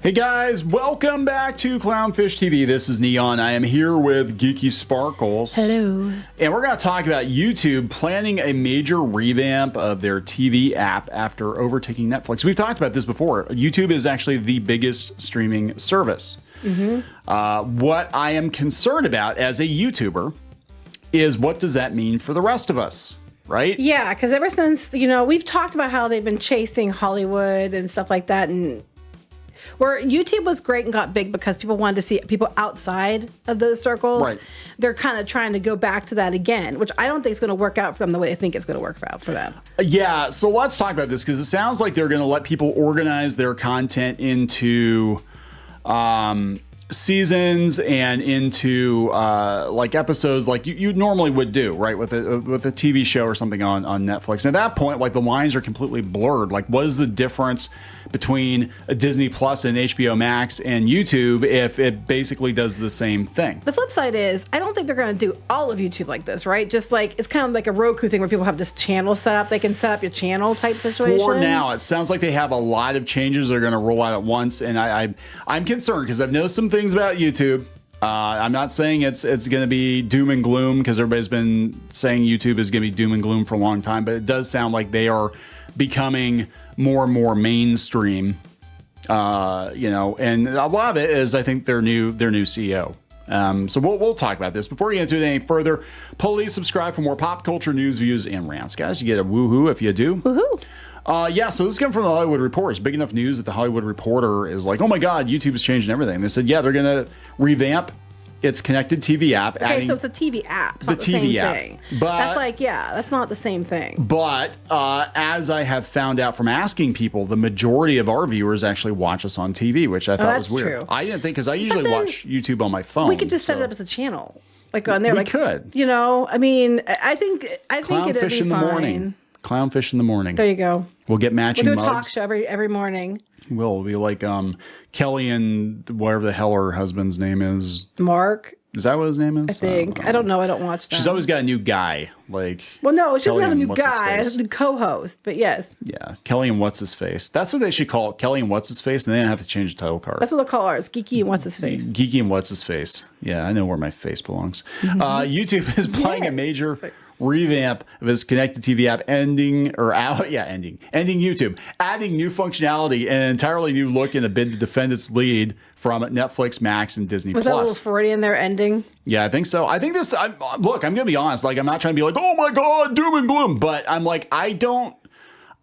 Hey guys, welcome back to Clownfish TV. This is Neon. I am here with Geeky Sparkles. Hello. And we're going to talk about YouTube planning a major revamp of their TV app after overtaking Netflix. We've talked about this before. YouTube is actually the biggest streaming service. What I am concerned about as a YouTuber is what does that mean for the rest of us? Right? Yeah, because ever since, we've talked about how they've been chasing Hollywood and stuff like that, and where YouTube was great and got big because people wanted to see people outside of those circles. Right. They're kind of trying to go back to that again, which I don't think is going to work out for them the way they think it's going to work out for them. Yeah, so let's talk about this because it sounds like they're going to let people organize their content into seasons and into like episodes like you normally would do, right, with a TV show or something on Netflix. And at that point, like, the lines are completely blurred. Like, what is the difference between a Disney Plus and HBO Max and YouTube if it basically does the same thing? The flip side is, I don't think they're going to do all of YouTube like this, right? Just like, it's kind of like a Roku thing where people have just channel set up. They can set up your channel type situation. For now, it sounds like they have a lot of changes they're going to roll out at once. And I'm concerned because I've noticed some things about YouTube. I'm not saying it's going to be doom and gloom because everybody's been saying YouTube is going to be doom and gloom for a long time, but it does sound like they are becoming more and more mainstream, and a lot of it is, I think, their new CEO. So we'll talk about this. Before we get into it any further, please subscribe for more pop culture news, views, and rants. Guys, you get a woohoo if you do. Woohoo. Yeah, so this comes from the Hollywood Reporter. It's big enough news that the Hollywood Reporter is like, oh my God, YouTube is changing everything. They said, yeah, they're going to revamp its connected TV app. Okay, so it's a TV app. It's the not the TV same app. thing. But that's like, that's not the same thing. But as I have found out from asking people, the majority of our viewers actually watch us on TV, which I thought was weird. True. I didn't think, because I usually watch YouTube on my phone. We could just set it up as a channel, like on there. We could. I mean, I think it'd be Clownfish in the fine. morning. Clownfish in the morning. There you go. We'll get matching We'll mugs. do a talk show every morning. We'll be like Kelly and whatever the hell her husband's name is. Mark. Is that what his name is? I think. I don't know. I don't watch that. She's always got a new guy. Like, well, no, she doesn't have a new What's His guy. Face. It's a new co-host, but yes. Yeah, Kelly and What's His Face. That's what they should call it. Kelly and What's His Face, and they don't have to change the title card. That's what they'll call ours. Geeky and What's His Face. Geeky and What's His Face. Yeah, I know where my face belongs. YouTube is playing a major revamp of its connected TV app, ending YouTube, adding new functionality and an entirely new look in a bid to defend its lead from Netflix, Max, and Disney Was Plus. that a little Freudian there ending? Yeah, I think so. I think this. Look, I'm gonna be honest. Like, I'm not trying to be like, oh my God, doom and gloom, but I'm like, I don't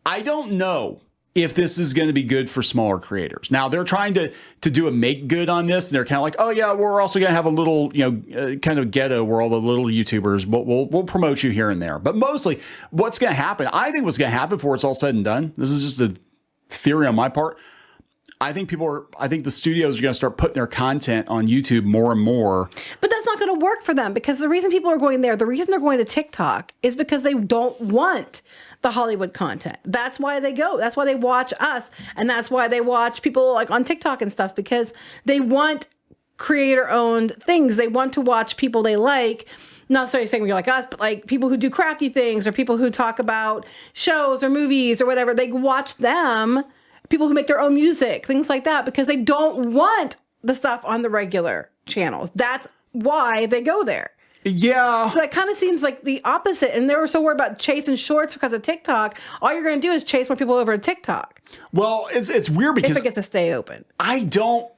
know if this is going to be good for smaller creators. Now, they're trying to do a make good on this, and they're kind of like, oh yeah, we're also going to have a little, kind of ghetto where all the little YouTubers, we'll promote you here and there. But mostly, what's going to happen, I think what's going to happen before it's all said and done, this is just a theory on my part, I think the studios are going to start putting their content on YouTube more and more. But that's not going to work for them, because the reason people are going there, the reason they're going to TikTok is because they don't want the Hollywood content. That's why they go. That's why they watch us. And that's why they watch people like on TikTok and stuff, because they want creator owned things. They want to watch people they like. Not necessarily saying we're like us, but like people who do crafty things or people who talk about shows or movies or whatever. They watch them. People who make their own music, things like that, because they don't want the stuff on the regular channels. That's why they go there. Yeah. So that kind of seems like the opposite. And they were so worried about chasing shorts because of TikTok. All you're going to do is chase more people over to TikTok. Well, it's weird because if it gets to stay open. I don't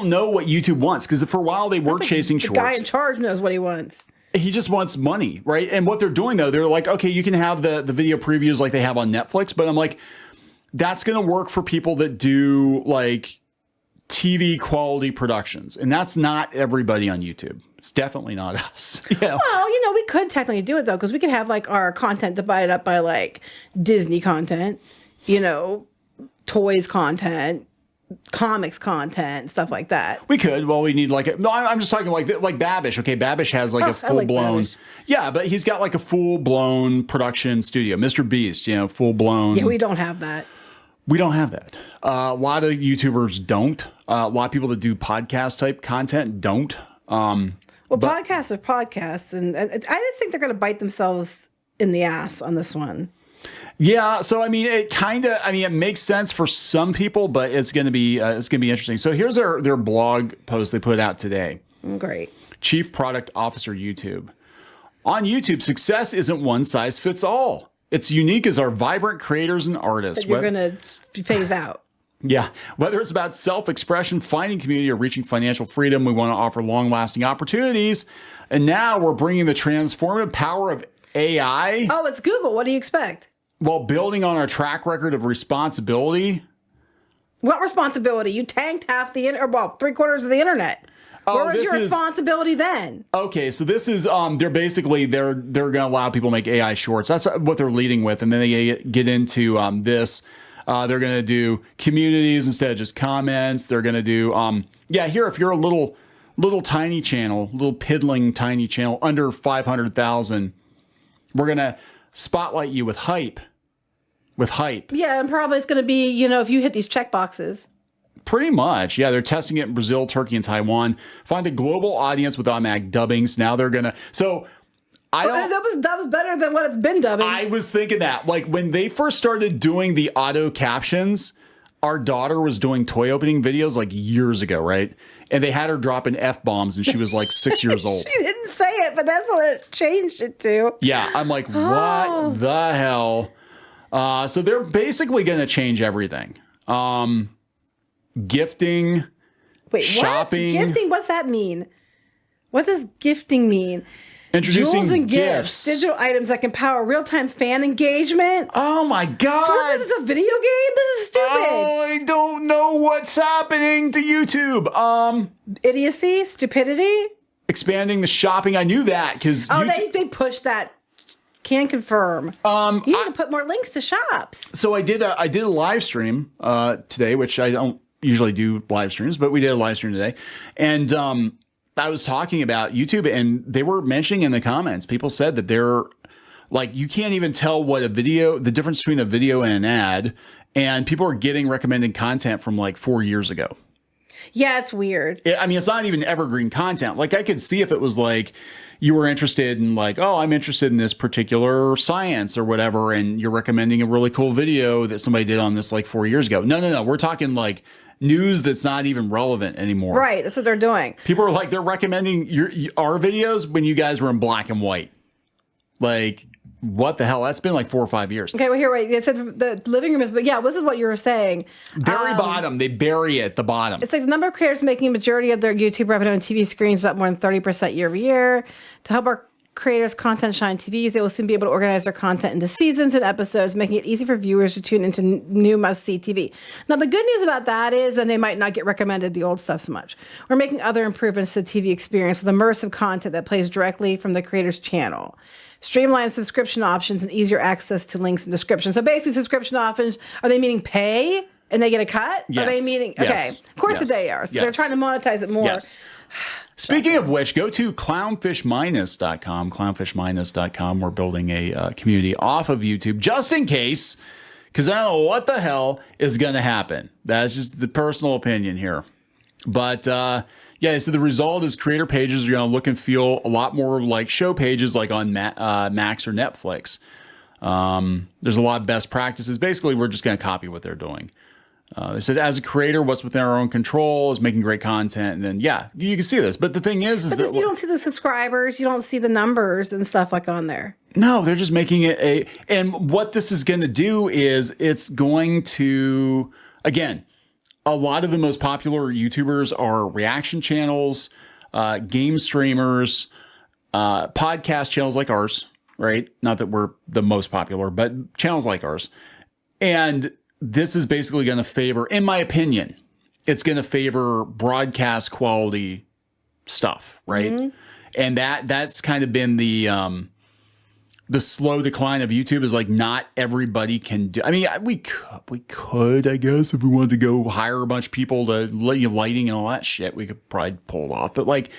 know what YouTube wants, because for a while they were chasing shorts. The guy in charge knows what he wants. He just wants money, right? And what they're doing, though, they're like, okay, you can have the video previews like they have on Netflix, but I'm like, that's going to work for people that do like TV quality productions. And that's not everybody on YouTube. It's definitely not us. Yeah. Well, we could technically do it though, because we could have like our content divided up by like Disney content, toys content, comics content, stuff like that. We could. Well, we need like no. I'm just talking like Babish. Okay, Babish has like a full blown. Yeah, but he's got like a full blown production studio. Mr. Beast, full blown. Yeah, we don't have that. We don't have that. A lot of YouTubers don't. A lot of people that do podcast type content don't. Podcasts are podcasts, and I just think they're going to bite themselves in the ass on this one. Yeah, so I mean, it makes sense for some people, but it's going to be interesting. So here's their blog post they put out today. Great. Chief Product Officer YouTube. On YouTube, success isn't one size fits all. It's unique as our vibrant creators and artists. That you're going to phase out. Yeah. Whether it's about self-expression, finding community, or reaching financial freedom, we want to offer long-lasting opportunities. And now we're bringing the transformative power of AI. Oh, it's Google. What do you expect? While building on our track record of responsibility. What responsibility? You tanked half the three-quarters of the internet. Where was your responsibility then? Okay, so this is they're going to allow people to make AI shorts. That's what they're leading with, and then they get into this. They're going to do communities instead of just comments. They're going to do here, if you're a little tiny channel, little piddling tiny channel under 500,000, we're going to spotlight you with hype. Yeah, and probably it's going to be, if you hit these check boxes. Pretty much. Yeah, they're testing it in Brazil, Turkey, and Taiwan. Find a global audience with automatic dubbings. Now they're going to... So, that was better than what it's been dubbing. I was thinking that. Like, when they first started doing the auto captions, our daughter was doing toy opening videos like years ago, right? And they had her dropping F-bombs, and she was like 6 years old. She didn't say it, but that's what it changed it to. Yeah, I'm like, what the hell? So they're basically going to change everything. Gifting, shopping. What? Gifting? What's that mean? What does gifting mean? Introducing Jewels and gifts. Digital items that can power real-time fan engagement. Oh my God. So what, this is a video game? This is stupid. Oh, I don't know what's happening to YouTube. Idiocy? Stupidity? Expanding the shopping. I knew that because they pushed that. Can confirm. You need to put more links to shops. So I did a live stream today, which I don't usually do live streams, but we did a live stream today. And I was talking about YouTube, and they were mentioning in the comments, people said that they're like, you can't even tell the difference between a video and an ad. And people are getting recommended content from like 4 years ago. Yeah, it's weird. I mean, it's not even evergreen content. Like, I could see if it was like you were interested in like, oh, I'm interested in this particular science or whatever, and you're recommending a really cool video that somebody did on this like 4 years ago. No. We're talking like news that's not even relevant anymore. Right. That's what they're doing. People are like, they're recommending our videos when you guys were in black and white. Like, what the hell? That's been like 4 or 5 years. Okay, well, here, wait. It says the living room is, but yeah, this is what you were saying. Very bottom. They bury it at the bottom. It's like the number of creators making a majority of their YouTube revenue on TV screens is up more than 30% year over year. To help our creators' content shine TVs, they will soon be able to organize their content into seasons and episodes, making it easy for viewers to tune into new must-see TV. Now, the good news about that is that they might not get recommended the old stuff so much. We're making other improvements to the TV experience with immersive content that plays directly from the creator's channel. Streamlined subscription options and easier access to links and descriptions. So basically, subscription options, are they meaning pay and they get a cut? Yes. Are they meaning, okay, yes. Of course yes. they are. So yes. they're trying to monetize it more. Yes. Speaking of which, go to clownfishminus.com. Clownfishminus.com. We're building a community off of YouTube just in case, because I don't know what the hell is going to happen. That's just the personal opinion here. But yeah, so the result is creator pages are going to look and feel a lot more like show pages like on Max or Netflix. There's a lot of best practices. Basically, we're just going to copy what they're doing. They said, as a creator, what's within our own control is making great content. And then, yeah, you can see this. But the thing is that you don't see the subscribers, you don't see the numbers and stuff like on there. No, they're just making it and what this is going to do is it's going to, again, a lot of the most popular YouTubers are reaction channels, game streamers, podcast channels like ours, right? Not that we're the most popular, but channels like ours. And this is basically going to favor, in my opinion, it's going to favor broadcast quality stuff, right? Mm-hmm. And that's kind of been the slow decline of YouTube is like not everybody can do. I mean, we could, I guess, if we wanted to go hire a bunch of people to lighting and all that shit, we could probably pull it off. But like,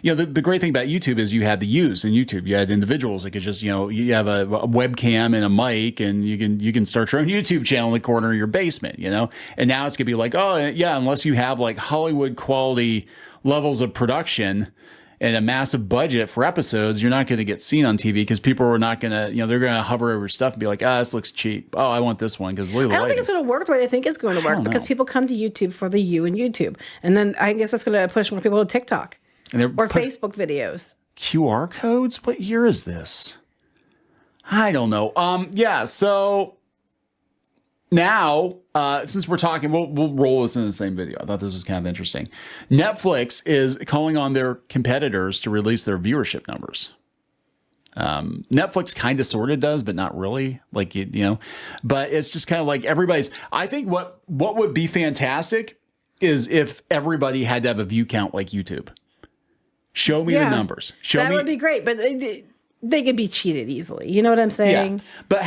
the great thing about YouTube is you had the use in YouTube. You had individuals that could just, you have a webcam and a mic and you can start your own YouTube channel in the corner of your basement, And now it's gonna be like, oh yeah, unless you have like Hollywood quality levels of production and a massive budget for episodes, you're not going to get seen on TV because people are not going to, they're going to hover over stuff and be like, this looks cheap. Oh, I want this one because I don't think it's going to work the way I think it's going to work because people come to YouTube for the U in YouTube. And then I guess that's going to push more people to TikTok or Facebook videos. QR codes? What year is this? I don't know. So now, since we're talking, we'll roll this in the same video. I thought this was kind of interesting. Netflix is calling on their competitors to release their viewership numbers. Netflix kind of sort of does, but not really. Like, but it's just kind of like everybody's. I think what would be fantastic is if everybody had to have a view count like YouTube. Show me the numbers. That would be great, but they could be cheated easily. You know what I'm saying? Yeah. But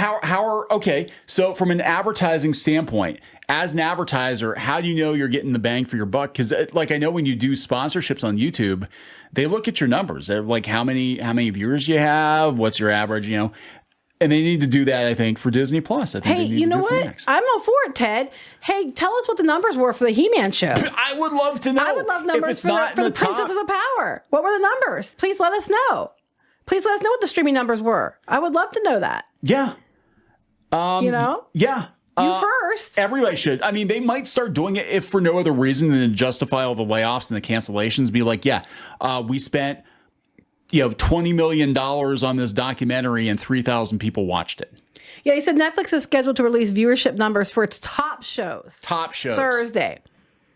okay, so from an advertising standpoint, as an advertiser, how do you know you're getting the bang for your buck? Because like I know when you do sponsorships on YouTube, they look at your numbers. They're like how many viewers you have, what's your average, and they need to do that, I think, for Disney Plus. I think hey, you know what? I'm all for it, Ted. Hey, tell us what the numbers were for the He-Man show. I would love to know. I would love numbers for the Princesses of Power. What were the numbers? Please let us know. Please let us know what the streaming numbers were. I would love to know that. Yeah. Yeah. You first. Everybody should. I mean, they might start doing it if for no other reason than to justify all the layoffs and the cancellations. Be like, we spent $20 million on this documentary and 3,000 people watched it. Yeah, they said Netflix is scheduled to release viewership numbers for its top shows. Thursday.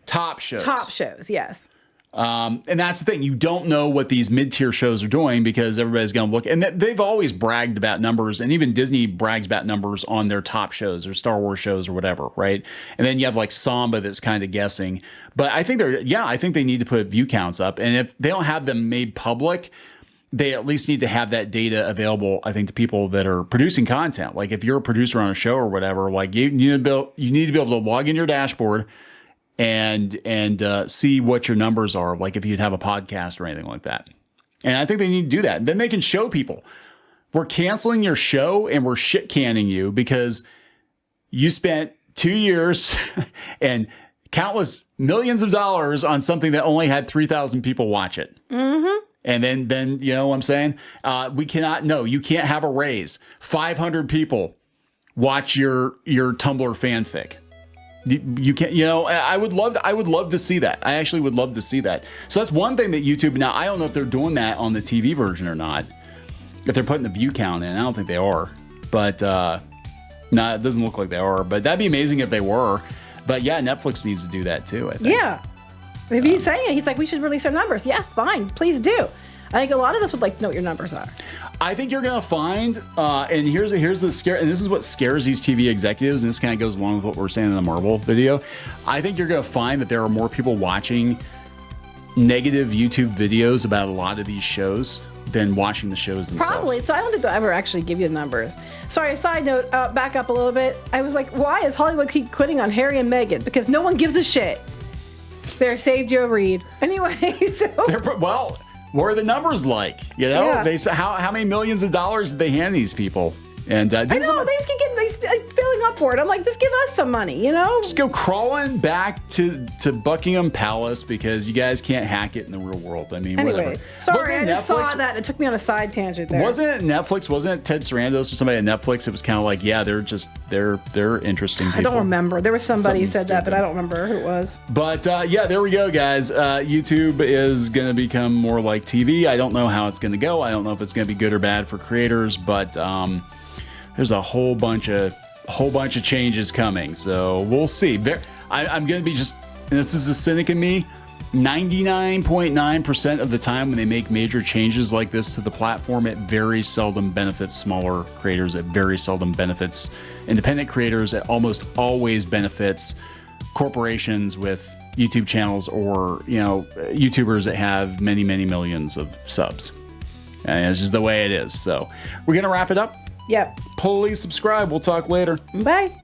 Top shows, yes. And that's the thing. You don't know what these mid-tier shows are doing because everybody's going to look. And they've always bragged about numbers. And even Disney brags about numbers on their top shows or Star Wars shows or whatever, right? And then you have like Samba that's kind of guessing. But I think they need to put view counts up. And if they don't have them made public, they at least need to have that data available, I think, to people that are producing content. Like if you're a producer on a show or whatever, like you need to be able to log in your dashboard and see what your numbers are, like if you'd have a podcast or anything like that. And I think they need to do that. Then they can show people, we're canceling your show and we're shit canning you because you spent 2 years and countless millions of dollars on something that only had 3,000 people watch it. Mm-hmm. And then you know what I'm saying? You can't have a raise. 500 people watch your Tumblr fanfic. You can't, I would love to see that. I actually would love to see that. So that's one thing that YouTube, now I don't know if they're doing that on the TV version or not. If they're putting the view count in, I don't think they are. But no, it doesn't look like they are. But that'd be amazing if they were. But yeah, Netflix needs to do that too, I think. Yeah. If he's saying it, he's like, we should release our numbers. Yeah, fine. Please do. I think a lot of us would like to know what your numbers are. I think you're going to find, and here's the scare, and this is what scares these TV executives, and this kind of goes along with what we're saying in the Marvel video. I think you're going to find that there are more people watching negative YouTube videos about a lot of these shows than watching the shows themselves. Probably. So I don't think they'll ever actually give you the numbers. Sorry, side note, back up a little bit. I was like, why is Hollywood keep quitting on Harry and Meghan? Because no one gives a shit. They're saved Joe Reed. Anyway, so... Well, what are the numbers like? Yeah. They how many millions of dollars did they hand these people? And I know they just keep getting filling upward. I'm like, just give us some money, Just go crawling back to Buckingham Palace because you guys can't hack it in the real world. I mean, anyway, whatever. Sorry, I just saw that. It took me on a side tangent there. Wasn't it Netflix? Wasn't it Ted Sarandos or somebody at Netflix? It was kind of like, yeah, they're interesting people. I don't remember. There was somebody who said that, but I don't remember who it was. But yeah, there we go, guys. YouTube is going to become more like TV. I don't know how it's going to go. I don't know if it's going to be good or bad for creators, but there's a whole bunch of changes coming, so we'll see. I'm going to be just, and this is a cynic in me, 99.9% of the time when they make major changes like this to the platform, it very seldom benefits smaller creators. It very seldom benefits independent creators. It almost always benefits corporations with YouTube channels or, YouTubers that have many, many millions of subs. And it's just the way it is. So we're going to wrap it up. Yep. Please subscribe. We'll talk later. Bye.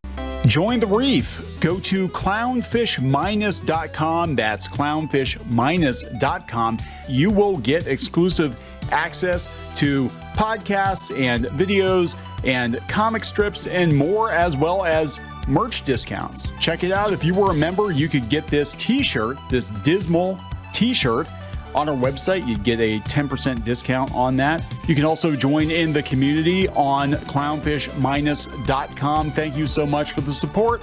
Join the reef. Go to clownfish-.com. That's clownfish-.com. You will get exclusive access to podcasts and videos and comic strips and more, as well as merch discounts. Check it out. If you were a member, you could get this t-shirt, this dismal t-shirt, on our website, you'd get a 10% discount on that. You can also join in the community on clownfish-.com. Thank you so much for the support.